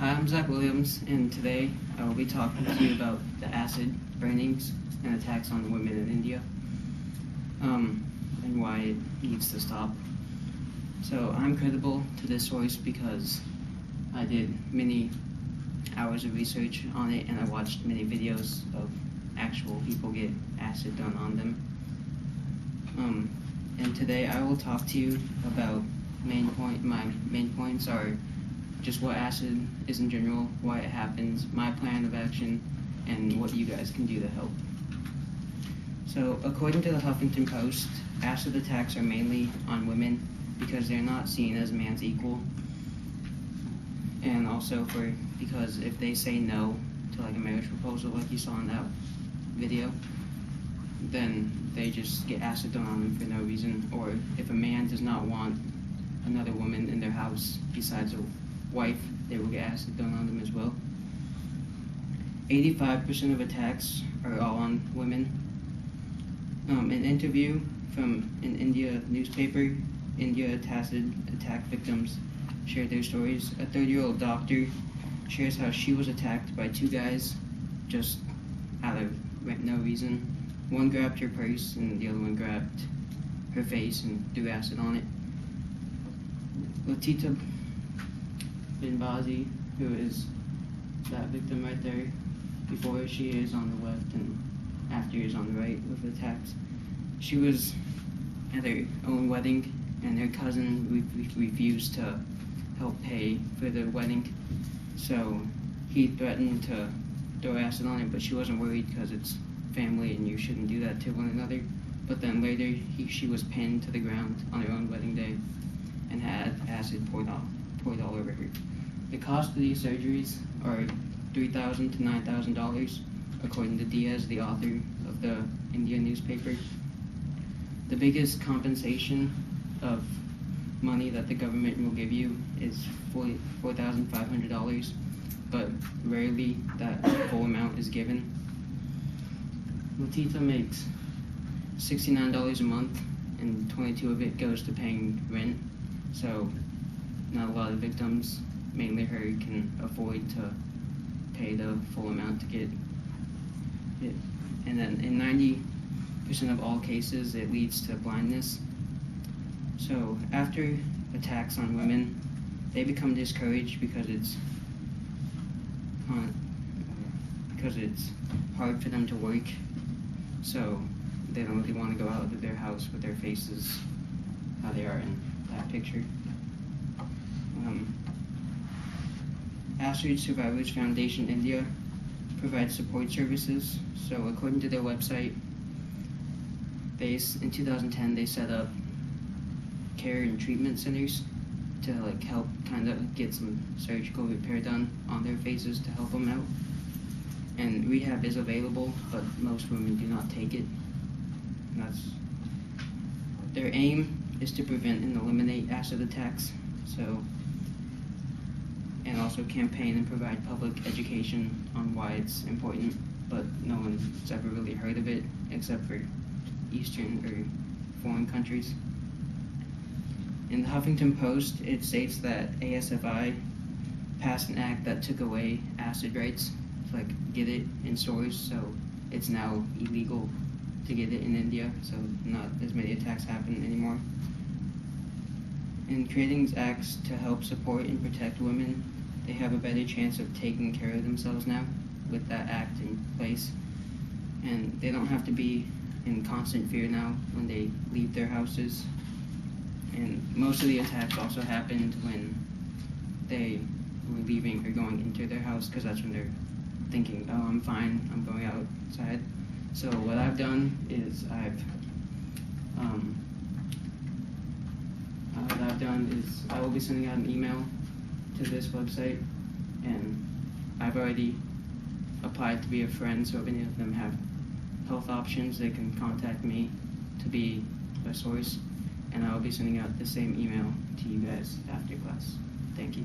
Hi, I'm Zach Williams, and today I will be talking to you about the acid burnings and attacks on women in India, and why it needs to stop. So I'm credible to this source because I did many hours of research on it, and I watched many videos of actual people get acid done on them. And today I will talk to you about my main points are just what acid is in general, why it happens, my plan of action, and what you guys can do to help. So, according to the Huffington Post, acid attacks are mainly on women because they're not seen as man's equal, and also because if they say no to like a marriage proposal like you saw in that video, then they just get acid done on them for no reason. Or if a man does not want another woman in their house besides a wife, they will get acid done on them as well. 85% of attacks are all on women. An interview from an India newspaper, India acid attack victims shared their stories. A 30-year-old doctor shares how she was attacked by two guys just out of no reason. One grabbed her purse and the other one grabbed her face and threw acid on it. Latita Binbazi, who is that victim right there, before she is on the left and after is on the right with the attacks. She was at her own wedding, and her cousin refused to help pay for the wedding, so he threatened to throw acid on her, but she wasn't worried because it's family and you shouldn't do that to one another. But then later, she was pinned to the ground on her own wedding day and had acid poured all over her. The cost of these surgeries are $3,000 to $9,000, according to Diaz, the author of the India newspaper. The biggest compensation of money that the government will give you is $4,500, but rarely that full amount is given. Latita makes $69 a month, and $22 of it goes to paying rent, so not a lot of victims, mainly her, can afford to pay the full amount to get it. And then in 90% of all cases, it leads to blindness. So after attacks on women, they become discouraged because it's hard for them to work, so they don't really want to go out of their house with their faces how they are in that picture. Acid Survivors Foundation India provides support services. So according to their website, in 2010 they set up care and treatment centers to help kind of get some surgical repair done on their faces to help them out. And rehab is available, but most women do not take it. And their aim is to prevent and eliminate acid attacks. And also campaign and provide public education on why it's important, but no one's ever really heard of it except for Eastern or foreign countries. In the Huffington Post, it states that ASFI passed an act that took away acid rights to get it in stores, so it's now illegal to get it in India, so not as many attacks happen anymore. In creating these acts to help support and protect women, they have a better chance of taking care of themselves now with that act in place. And they don't have to be in constant fear now when they leave their houses. And most of the attacks also happened when they were leaving or going into their house, because that's when they're thinking, oh, I'm fine, I'm going outside. So what I've done is I will be sending out an email to this website, and I've already applied to be a friend, so if any of them have health options, they can contact me to be a source, and I will be sending out the same email to you guys after class. Thank you.